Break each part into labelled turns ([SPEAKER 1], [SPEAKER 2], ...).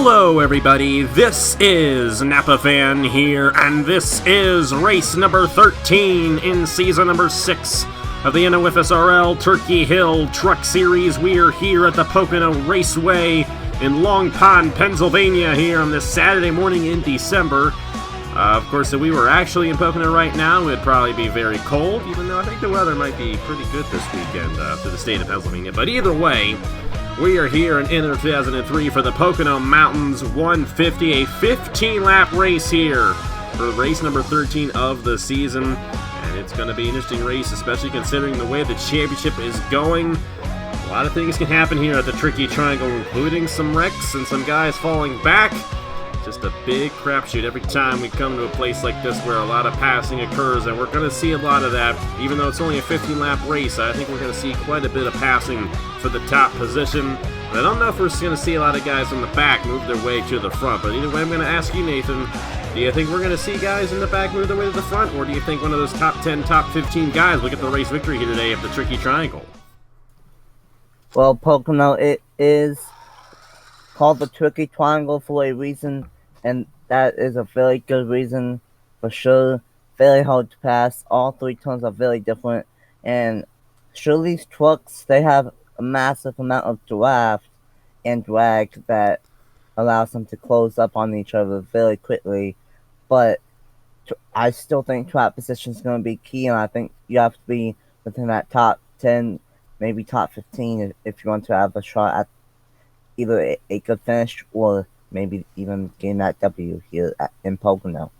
[SPEAKER 1] Hello everybody, this is Napa Fan here, and this is race number 13 in season number 6 of the NOFSRL Turkey Hill Truck Series. We are here at the Pocono Raceway in Long Pond, Pennsylvania here on this Saturday morning in December. Of course, if we were actually in Pocono right now, it would probably be very cold, even though I think the weather might be pretty good this weekend for the state of Pennsylvania. But either way, we are here in 2003 for the Pocono Mountains 150, a 15-lap race here for race number 13 of the season. And it's going to be an interesting race, especially considering the way the championship is going. A lot of things can happen here at the Tricky Triangle, including some wrecks and some guys falling back. Just a big crapshoot every time we come to a place like this where a lot of passing occurs, and we're going to see a lot of that. Even though it's only a 15-lap race, I think we're going to see quite a bit of passing for the top position. But I don't know if we're going to see a lot of guys in the back move their way to the front. But either way, I'm going to ask you, Nathan, do you think we're going to see guys in the back move their way to the front, or do you think one of those top 10, top 15 guys will get the race victory here today at the Tricky Triangle?
[SPEAKER 2] Well, Pocono, it is called the Tricky Triangle for a reason, and that is a very good reason for sure. Very hard to pass. All three turns are very different, and sure, these trucks, they have a massive amount of draft and drag that allows them to close up on each other very quickly. But I still think track position is going to be key, and I think you have to be within that top 10, maybe top 15 if you want to have a shot at either a good finish or maybe even getting that W here in Pocono.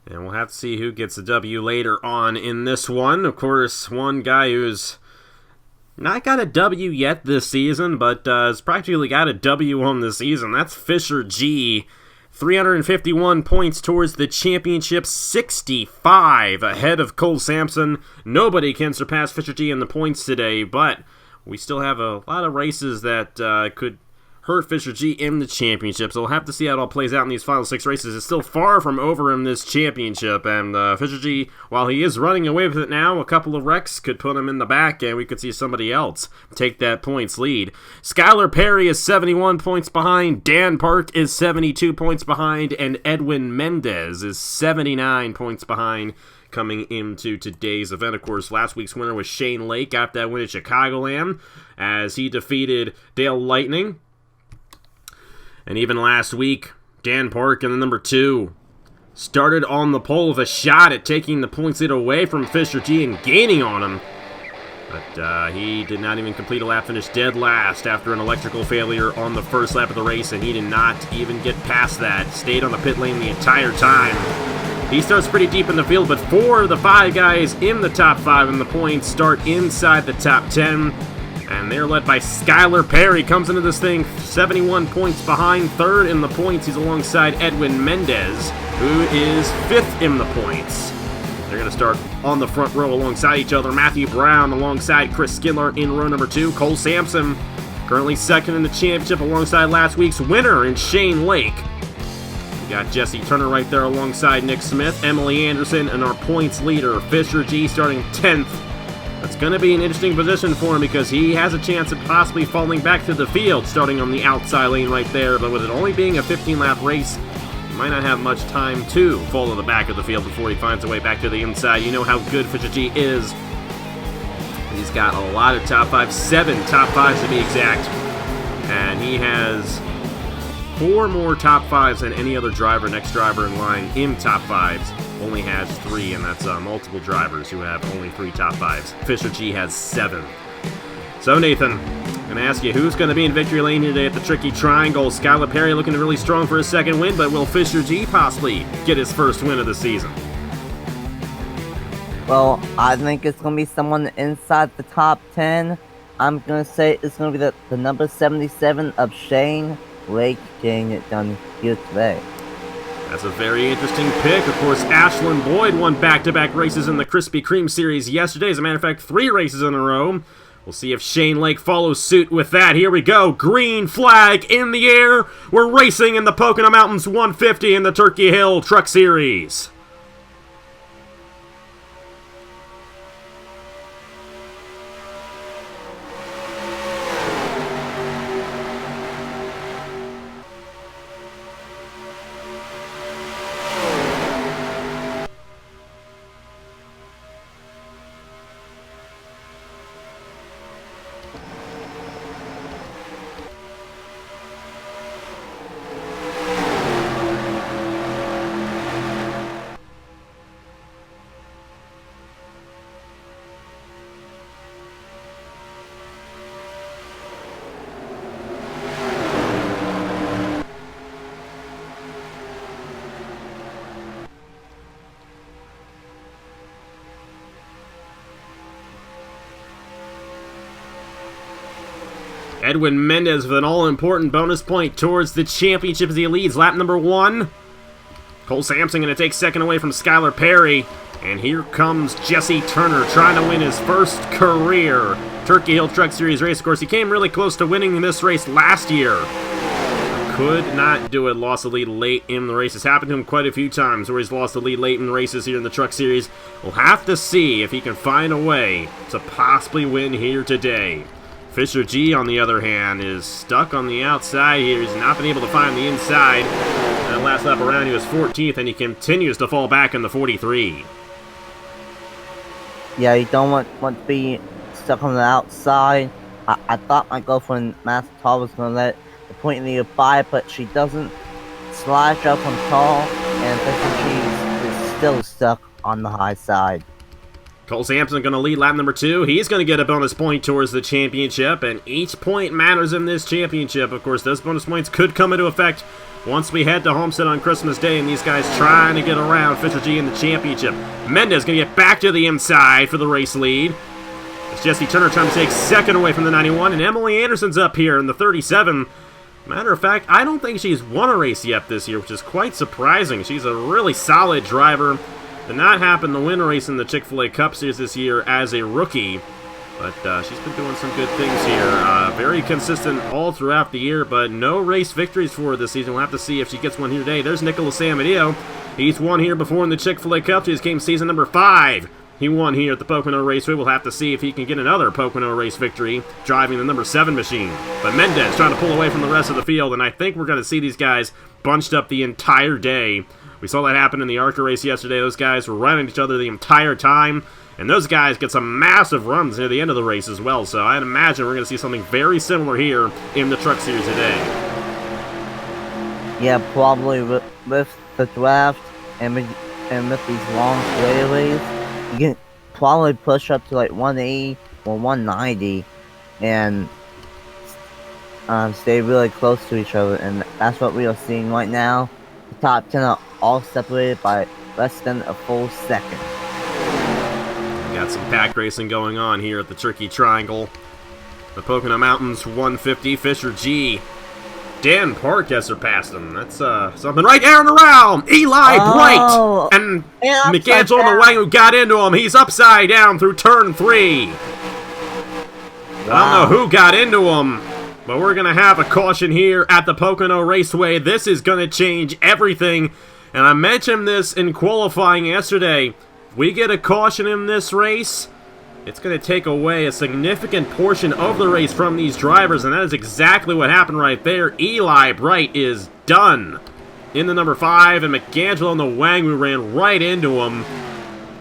[SPEAKER 1] And we'll have to see who gets the W later on in this one. Of course, one guy who's not got a W yet this season, but has practically got a W on the season. That's Fisher G. 351 points towards the championship, 65 ahead of Cole Sampson. Nobody can surpass Fisher G in the points today, but we still have a lot of races that could hurt Fisher G in the championship, so we'll have to see how it all plays out in these final 6 races. It's still far from over in this championship, and Fisher G, while he is running away with it now, a couple of wrecks could put him in the back, and we could see somebody else take that points lead. Skylar Perry is 71 points behind, Dan Park is 72 points behind, and Edwin Mendez is 79 points behind coming into today's event. Of course, last week's winner was Shane Lake, got that win at Chicagoland, as he defeated Dale Lightning. And even last week, Dan Park in the number 2 started on the pole with a shot at taking the points lead away from Fisher G and gaining on him. But he did not even complete a lap, finished dead last after an electrical failure on the first lap of the race, and he did not even get past that. Stayed on the pit lane the entire time. He starts pretty deep in the field, but 4 of the 5 guys in the top 5 in the points start inside the top 10. And they're led by Skylar Perry. Comes into this thing 71 points behind. 3rd in the points. He's alongside Edwin Mendez, who is 5th in the points. They're going to start on the front row alongside each other. Matthew Brown alongside Chris Skinler in row number 2. Cole Sampson currently 2nd in the championship alongside last week's winner in Shane Lake. We got Jesse Turner right there alongside Nick Smith. Emily Anderson and our points leader, Fisher G, starting 10th. It's going to be an interesting position for him because he has a chance of possibly falling back to the field, starting on the outside lane right there. But with it only being a 15-lap race, he might not have much time to fall to the back of the field before he finds a way back to the inside. You know how good Fisher G is. He's got a lot of top 5, 7 top 5s to be exact. And he has 4 more top 5s than any other driver, next driver in line in top 5s. Only has 3, and that's multiple drivers who have only 3 top 5s. Fisher G has 7. So, Nathan, I'm going to ask you, who's going to be in victory lane today at the Tricky Triangle? Skylar Perry looking really strong for his 2nd win, but will Fisher G possibly get his 1st win of the season?
[SPEAKER 2] Well, I think it's going to be someone inside the top 10. I'm going to say it's going to be the number 77 of Shane Lake getting it done here today.
[SPEAKER 1] That's a very interesting pick. Of course, Ashlyn Boyd won back-to-back races in the Krispy Kreme Series yesterday. As a matter of fact, 3 races in a row. We'll see if Shane Lake follows suit with that. Here we go. Green flag in the air. We're racing in the Pocono Mountains 150 in the Turkey Hill Truck Series. Edwin Mendez with an all-important bonus point towards the championship as he leads lap number 1. Cole Sampson going to take second away from Skylar Perry. And here comes Jesse Turner trying to win his first career Turkey Hill Truck Series race. Of course, he came really close to winning this race last year. Could not do it. Lost the lead late in the race. It's happened to him quite a few times where he's lost the lead late in the races here in the Truck Series. We'll have to see if he can find a way to possibly win here today. Fisher G, on the other hand, is stuck on the outside here. He's not been able to find the inside. That last lap around, he was 14th, and he continues to fall back in the 43.
[SPEAKER 2] Yeah, you don't want to be stuck on the outside. I thought my girlfriend Master Tall was going to let the point leader by, but she doesn't. Slash up on Tall, and Fisher G is still stuck on the high side.
[SPEAKER 1] Cole Sampson going to lead lap number 2. He's going to get a bonus point towards the championship, and each point matters in this championship. Of course, those bonus points could come into effect once we head to Homestead on Christmas Day, and these guys trying to get around Fisher G in the championship. Mendez going to get back to the inside for the race lead. It's Jesse Turner trying to take second away from the 91, and Emily Anderson's up here in the 37. Matter of fact, I don't think she's won a race yet this year, which is quite surprising. She's a really solid driver. Did not happen to win a race in the Chick-fil-A Cup Series this year as a rookie, but she's been doing some good things here. Very consistent all throughout the year, but no race victories for her this season. We'll have to see if she gets one here today. There's Nicholas Amadeo. He's won here before in the Chick-fil-A Cup Series. Came season number 5. He won here at the Pocono Raceway. We'll have to see if he can get another Pocono race victory driving the number 7 machine. But Mendez trying to pull away from the rest of the field, and I think we're going to see these guys bunched up the entire day. We saw that happen in the ARCA race yesterday. Those guys were running each other the entire time, and those guys get some massive runs near the end of the race as well. So I'd imagine we're going to see something very similar here in the Truck Series today.
[SPEAKER 2] Yeah, probably with the draft and with these long straightaways, you can probably push up to like 180 or 190 and stay really close to each other, and that's what we are seeing right now. The top 10 are all separated by less than a full second.
[SPEAKER 1] Got some pack racing going on here at the Turkey Triangle. The Pocono Mountains 150, Fisher G. Dan Park has surpassed him. That's something right there and around. Eli Bright and McAngelo and the Wang who got into him. He's upside down through turn 3. Wow. I don't know who got into him, but we're going to have a caution here at the Pocono Raceway. This is going to change everything. And I mentioned this in qualifying yesterday. If we get a caution in this race, it's going to take away a significant portion of the race from these drivers, and that is exactly what happened right there. Eli Bright is done in the number 5, and McAngelo and the Wangwu ran right into him.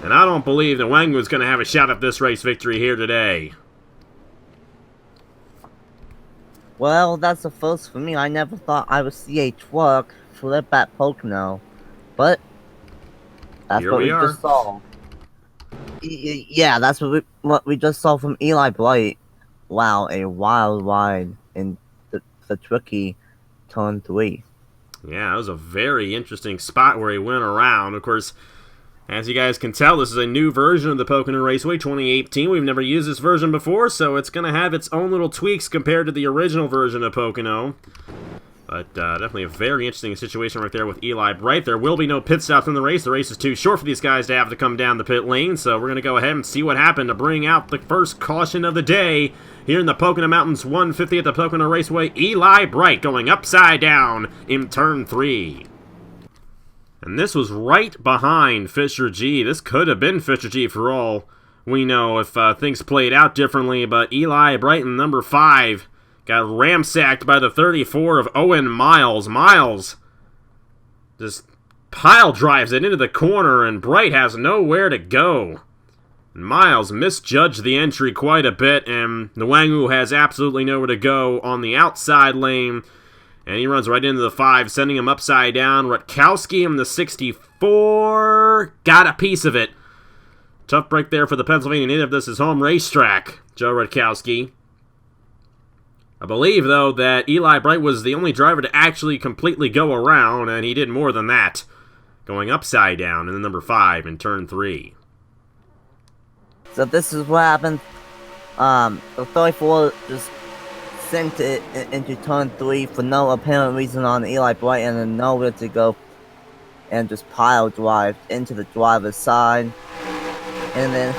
[SPEAKER 1] And I don't believe the Wangwu is going to have a shot at this race victory here today.
[SPEAKER 2] Well, that's a first for me. I never thought I would see a truck flip at Pocono, but that's what we just saw. Yeah, that's what we just saw from Eli Bright. Wow, a wild ride in the tricky turn 3.
[SPEAKER 1] Yeah, it was a very interesting spot where he went around. Of course, as you guys can tell, this is a new version of the Pocono Raceway 2018. We've never used this version before, so it's going to have its own little tweaks compared to the original version of Pocono. But definitely a very interesting situation right there with Eli Bright. There will be no pit stops in the race. The race is too short for these guys to have to come down the pit lane. So we're going to go ahead and see what happened to bring out the first caution of the day here in the Pocono Mountains 150 at the Pocono Raceway. Eli Bright going upside down in turn 3. And this was right behind Fisher G. This could have been Fisher G for all we know if things played out differently. But Eli Bright in number 5 got ramsacked by the 34 of Owen Miles. Miles just pile drives it into the corner, and Bright has nowhere to go. And Miles misjudged the entry quite a bit, and Nwangwu has absolutely nowhere to go on the outside lane. And he runs right into the 5, sending him upside down. Rutkowski in the 64 got a piece of it. Tough break there for the Pennsylvania native. This is home racetrack, Joe Rutkowski. I believe, though, that Eli Bright was the only driver to actually completely go around, and he did more than that, going upside down in the number 5 in turn 3.
[SPEAKER 2] So this is what happened. The 34 just sent it into turn 3 for no apparent reason on Eli Bright and then nowhere to go, and just pile drive into the driver's side. And then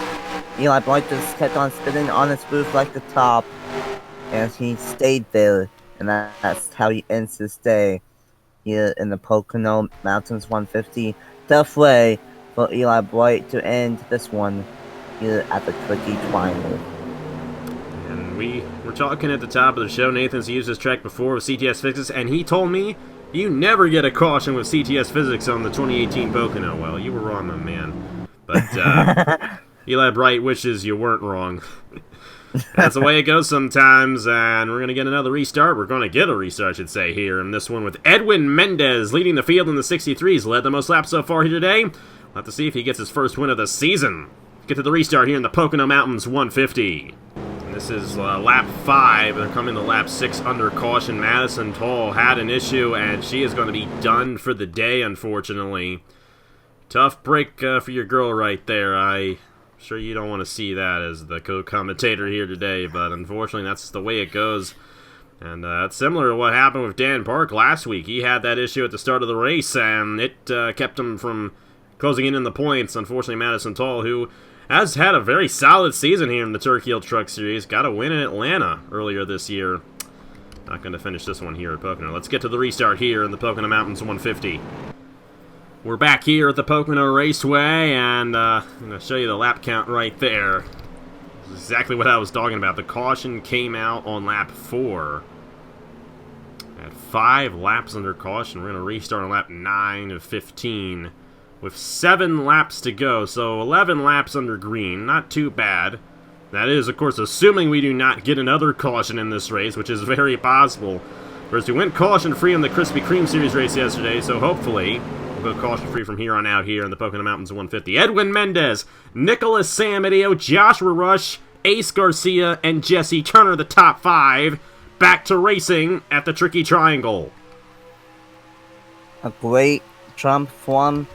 [SPEAKER 2] Eli Bright just kept on spinning on his roof like the top, and he stayed there, and that's how he ends his day here in the Pocono Mountains 150. Tough way for Eli Bright to end this one here at the Tricky Triangle.
[SPEAKER 1] And we were talking at the top of the show. Nathan's used this track before with CTS Physics, and he told me you never get a caution with CTS Physics on the 2018 Pocono. Well, you were wrong, my man. But Eli Bright wishes you weren't wrong. That's the way it goes sometimes, and we're going to get another restart. We're going to get a restart, I should say, here in this one with Edwin Mendez leading the field in the 63s. Led the most laps so far here today. We'll have to see if he gets his first win of the season. Get to the restart here in the Pocono Mountains 150. And this is lap 5. They're coming to lap 6 under caution. Madison Toll had an issue, and she is going to be done for the day, unfortunately. Tough break for your girl right there. I'm sure you don't want to see that as the co-commentator here today, but unfortunately that's the way it goes. And it's similar to what happened with Dan Park last week. He had that issue at the start of the race, and it kept him from closing in the points. Unfortunately, Madison Toll, who has had a very solid season here in the Turkey Hill Truck Series, got a win in Atlanta earlier this year. Not going to finish this one here at Pocono. Let's get to the restart here in the Pocono Mountains 150. We're back here at the Pocono Raceway, and I'm going to show you the lap count right there. This is exactly what I was talking about. The caution came out on lap 4. At 5 laps under caution, we're going to restart on lap 9 of 15 with 7 laps to go. So 11 laps under green, not too bad. That is, of course, assuming we do not get another caution in this race, which is very possible. Whereas we went caution-free in the Krispy Kreme Series race yesterday, so hopefully we'll go caution-free from here on out here in the Pocono Mountains 150. Edwin Mendez, Nicholas Samadio, Joshua Rush, Ace Garcia, and Jesse Turner, the top 5, back to racing at the Tricky Triangle.
[SPEAKER 2] A great jump from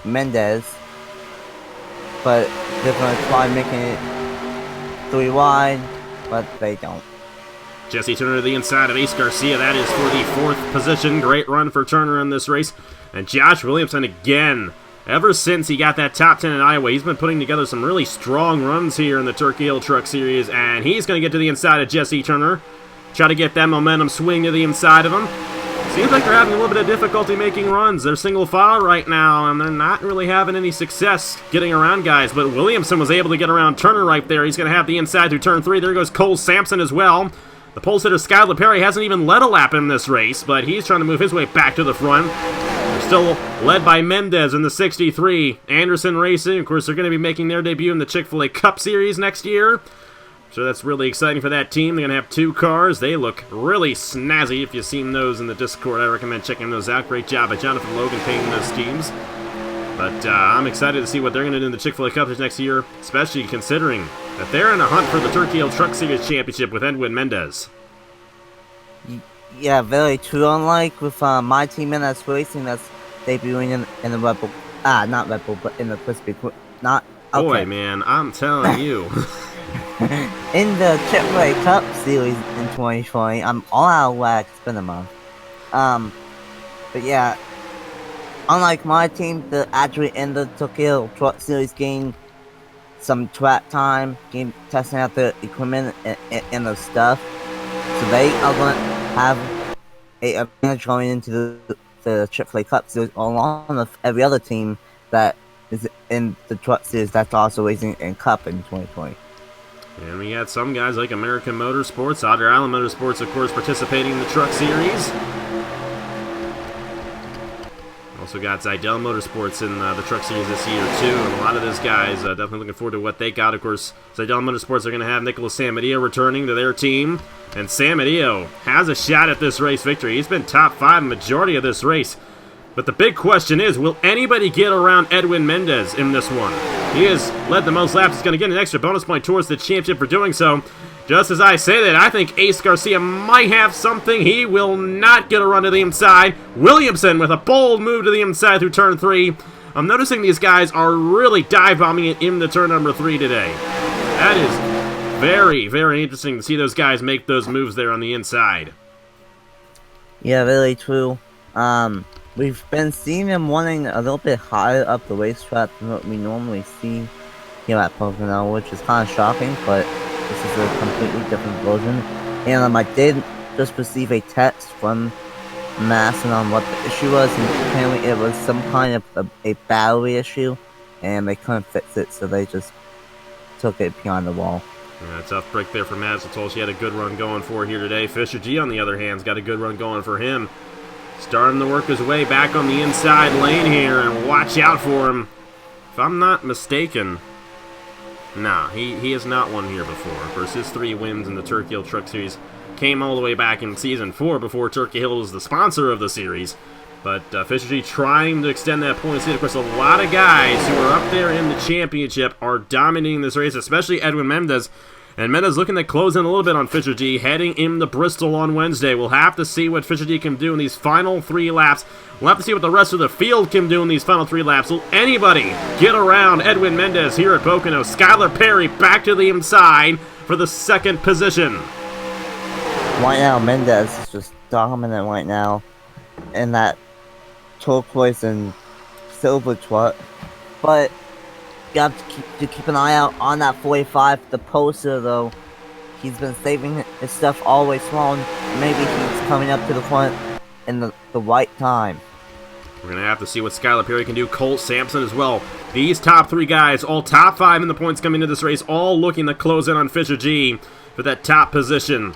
[SPEAKER 2] Mendez, but they're going to try making it 3 wide, but they don't.
[SPEAKER 1] Jesse Turner to the inside of Ace Garcia. That is for the 4th position. Great run for Turner in this race. And Josh Williamson again. Ever since he got that top 10 in Iowa, he's been putting together some really strong runs here in the Turkey Hill Truck Series. And he's going to get to the inside of Jesse Turner. Try to get that momentum swing to the inside of him. Seems like they're having a little bit of difficulty making runs. They're single file right now, and they're not really having any success getting around guys. But Williamson was able to get around Turner right there. He's going to have the inside through turn 3. There goes Cole Sampson as well. The pole sitter Skylar Perry hasn't even led a lap in this race, but he's trying to move his way back to the front. They're still led by Mendez in the 63. Anderson Racing, of course, they're going to be making their debut in the Chick-fil-A Cup Series next year. So that's really exciting for that team. They're going to have 2 cars. They look really snazzy. If you've seen those in the Discord, I recommend checking those out. Great job by Jonathan Logan painting those teams. But I'm excited to see what they're going to do in the Chick-fil-A Cup next year, especially considering that they're in a hunt for the Turkey Hill Truck Series Championship with Edwin Mendez.
[SPEAKER 2] Yeah, very true. Unlike with my team Mendez Racing that's debuting in the Red Bull, not Red Bull, but in the Krispy Kreme, not, okay.
[SPEAKER 1] Boy, man, I'm telling you.
[SPEAKER 2] In the Chick-fil-A Cup Series in 2020, I'm all out of whack. It's been a month. But yeah, unlike my team, the actually in the Turkey Hill Truck Series gained some track time, testing out the equipment and the stuff. So they are going to have a advantage going into the Chick-fil-A Cup Series along with every other team that is in the Truck Series that's also racing in Cup in 2020.
[SPEAKER 1] And we got some guys like American Motorsports, Otter Island Motorsports, of course, participating in the Truck Series. Also got Zidell Motorsports in the Truck Series this year, too. And a lot of those guys, definitely looking forward to what they got. Of course, Zidell Motorsports are going to have Nicholas Samadio returning to their team. And Samadio has a shot at this race victory. He's been top 5 majority of this race. But the big question is, will anybody get around Edwin Mendez in this one? He has led the most laps. He's going to get an extra bonus point towards the championship for doing so. Just as I say that, I think Ace Garcia might have something. He will not get a run to the inside. Williamson with a bold move to the inside through turn 3. I'm noticing these guys are really dive-bombing it in the turn number 3 today. That is very, very interesting to see those guys make those moves there on the inside.
[SPEAKER 2] Yeah, really true. We've been seeing him running a little bit higher up the racetrack than what we normally see here at Pocono, which is kind of shocking, but this is a completely different version. And I did just receive a text from Masson on what the issue was, and apparently it was some kind of a battery issue, and they couldn't fix it, so they just took it behind the wall.
[SPEAKER 1] Yeah, tough break there for Madison. Told she had a good run going for here today. Fisher G, on the other hand, has got a good run going for him. Starting to work his way back on the inside lane here, and watch out for him. If I'm not mistaken, nah, he has not won here before. Of course, his 3 wins in the Turkey Hill Truck Series came all the way back in Season 4 before Turkey Hill was the sponsor of the series. But Fisher G trying to extend that point lead. Of course, a lot of guys who are up there in the championship are dominating this race, especially Edwin Mendez. And Mendez looking to close in a little bit on Fisher G, heading into Bristol on Wednesday. We'll have to see what Fisher G can do in these final 3 laps. We'll have to see what the rest of the field can do in these final 3 laps. Will anybody get around Edwin Mendez here at Pocono? Skylar Perry back to the inside for the 2nd position.
[SPEAKER 2] Right now, Mendez is just dominant right now in that turquoise and silver truck, but you have to keep an eye out on that 45. The poster, though, he's been saving his stuff all the way long. Maybe he's coming up to the front in the right time.
[SPEAKER 1] We're going to have to see what Skylar Perry can do. Cole Sampson as well. These top 3 guys, all top 5 in the points coming into this race, all looking to close in on Fisher G for that top position.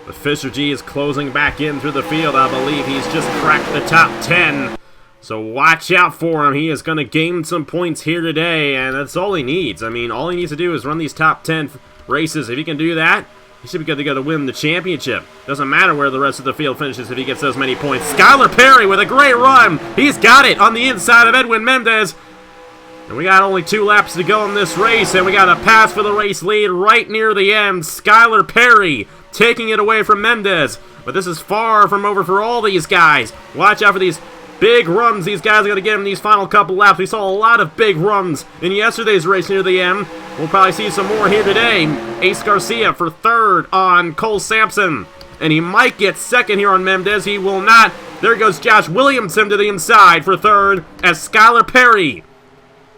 [SPEAKER 1] But Fisher G is closing back in through the field. I believe he's just cracked the top 10. So watch out for him. He is going to gain some points here today, and that's all he needs. I mean, all he needs to do is run these top 10 races. If he can do that, he should be good to go to win the championship. Doesn't matter where the rest of the field finishes if he gets those many points. Skylar Perry with a great run. He's got it on the inside of Edwin Mendez. And we got only 2 laps to go in this race, and we got a pass for the race lead right near the end. Skylar Perry taking it away from Mendez. But this is far from over for all these guys. Watch out for these big runs these guys are going to get in these final couple laps. We saw a lot of big runs in yesterday's race near the end. We'll probably see some more here today. Ace Garcia for 3rd on Cole Sampson. And he might get 2nd here on Mendez. He will not. There goes Josh Williamson to the inside for 3rd as Skylar Perry,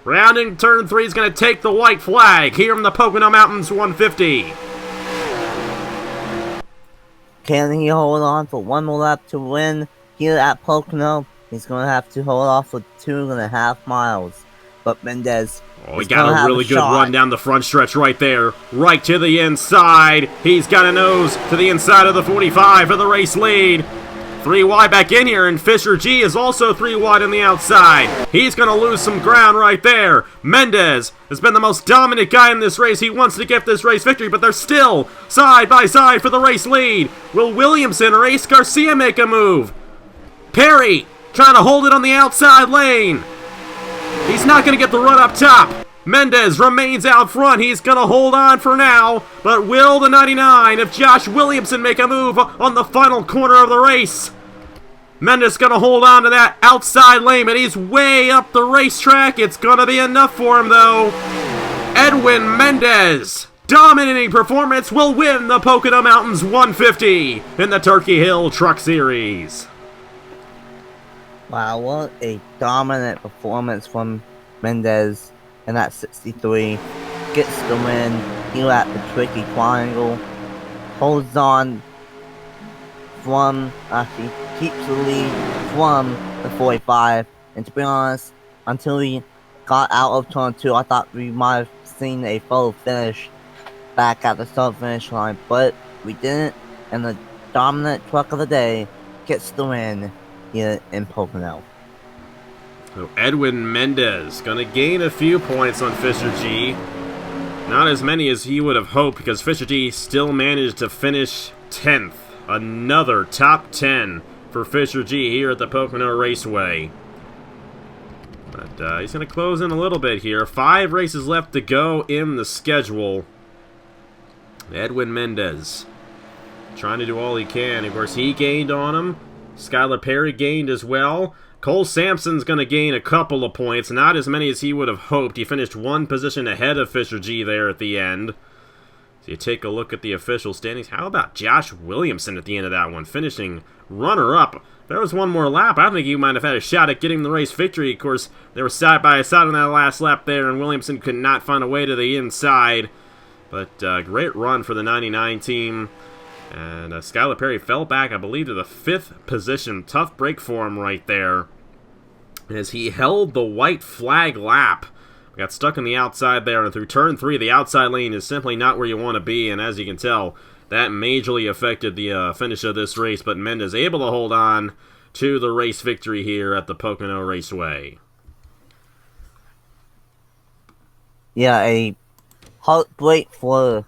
[SPEAKER 1] rounding turn 3, is going to take the white flag here in the Pocono Mountains 150.
[SPEAKER 2] Can he hold on for 1 more lap to win here at Pocono? He's going to have to hold off for 2.5 miles. But Mendez,
[SPEAKER 1] he got a really good run down the front stretch right there. Right to the inside. He's got a nose to the inside of the 45 for the race lead. 3 wide back in here, and Fisher G is also 3 wide on the outside. He's going to lose some ground right there. Mendez has been the most dominant guy in this race. He wants to get this race victory, but they're still side by side for the race lead. Will Williamson or Ace Garcia make a move? Perry trying to hold it on the outside lane. He's not going to get the run up top. Mendez remains out front. He's going to hold on for now. But will the 99 of Josh Williamson make a move on the final corner of the race? Mendez going to hold on to that outside lane, but he's way up the racetrack. It's going to be enough for him, though. Edwin Mendez, dominating performance, will win the Pocono Mountains 150 in the Turkey Hill Truck Series.
[SPEAKER 2] Wow, what a dominant performance from Mendez in that 63. Gets the win here at the Tricky Triangle. Holds on from, actually keeps the lead from the 45. And to be honest, until he got out of turn 2, I thought we might have seen a photo finish back at the start-finish line. But we didn't, and the dominant truck of the day gets the win here in Pocono.
[SPEAKER 1] So Edwin Mendez gonna gain a few points on Fisher G. Not as many as he would have hoped, because Fisher G still managed to finish 10th. Another top 10 for Fisher G here at the Pocono Raceway. But he's gonna close in a little bit here. 5 races left to go in the schedule. Edwin Mendez trying to do all he can. Of course, he gained on him. Skylar Perry gained as well. Cole Sampson's going to gain a couple of points, not as many as he would have hoped. He finished 1 position ahead of Fisher G there at the end. So you take a look at the official standings. How about Josh Williamson at the end of that one, finishing runner-up? There was one more lap. I think he might have had a shot at getting the race victory. Of course, they were side by side on that last lap there, and Williamson could not find a way to the inside. But great run for the 99 team. And Skylar Perry fell back, I believe, to the 5th position. Tough break for him right there, as he held the white flag lap. Got stuck on the outside there, and through turn 3, the outside lane is simply not where you want to be, and as you can tell, that majorly affected the finish of this race, but Mendez able to hold on to the race victory here at the Pocono Raceway.
[SPEAKER 2] Yeah, a heartbreak for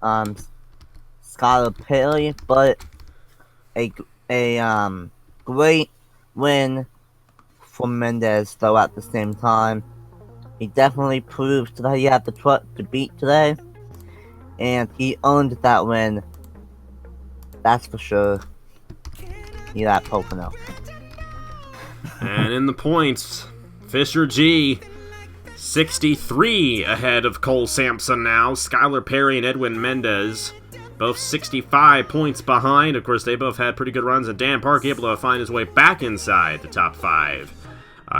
[SPEAKER 2] Skylar Perry, but a great win for Mendez, though at the same time. He definitely proved that he had the truck to beat today, and he earned that win. That's for sure. Here at Pocono.
[SPEAKER 1] And in the points, Fisher G, 63 ahead of Cole Sampson now. Skylar Perry and Edwin Mendez, both 65 points behind. Of course, they both had pretty good runs, and Dan Park able to find his way back inside the top 5.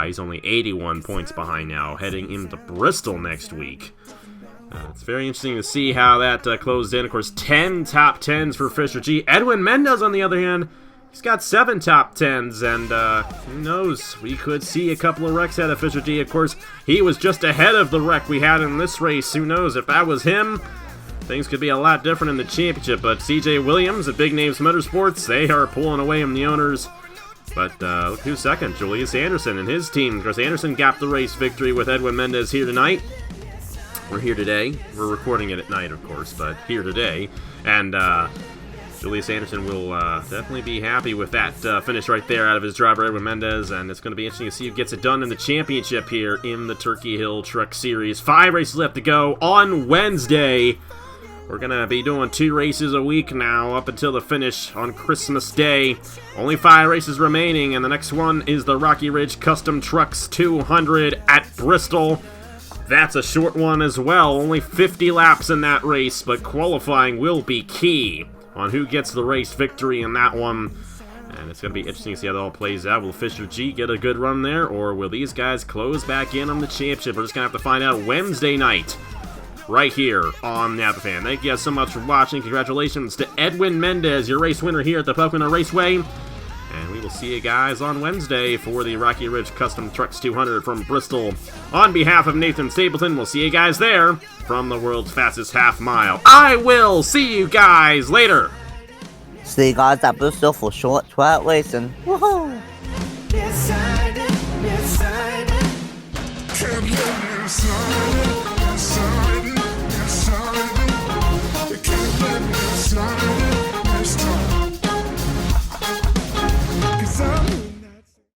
[SPEAKER 1] He's only 81 points behind now, heading into Bristol next week. It's very interesting to see how that closed in. Of course, 10 top 10s for Fisher G. Edwin Mendez, on the other hand, he's got 7 top 10s, and who knows, we could see a couple of wrecks out of Fisher G. Of course, he was just ahead of the wreck we had in this race. Who knows, if that was him, things could be a lot different in the championship. But CJ Williams at Big Names Motorsports, they are pulling away from the owners. But look who's second, Julius Anderson and his team. Of course, Anderson got the race victory with Edwin Mendez here tonight. We're here today. We're recording it at night, of course, but here today. And Julius Anderson will definitely be happy with that finish right there out of his driver, Edwin Mendez. And it's going to be interesting to see who gets it done in the championship here in the Turkey Hill Truck Series. 5 races left to go on Wednesday. We're going to be doing 2 races a week now up until the finish on Christmas Day. Only 5 races remaining, and the next one is the Rocky Ridge Custom Trucks 200 at Bristol. That's a short one as well. Only 50 laps in that race, but qualifying will be key on who gets the race victory in that one. And it's going to be interesting to see how that all plays out. Will Fisher G get a good run there, or will these guys close back in on the championship? We're just going to have to find out Wednesday night, right here on Napa Fan. Thank you guys so much for watching. Congratulations to Edwin Mendez, your race winner here at the Pocono Raceway. And we will see you guys on Wednesday for the Rocky Ridge Custom Trucks 200 from Bristol. On behalf of Nathan Stapleton, we'll see you guys there from the world's fastest half mile. I will see you guys later.
[SPEAKER 2] See you guys at Bristol for short track racing. Woohoo!
[SPEAKER 3] Decided.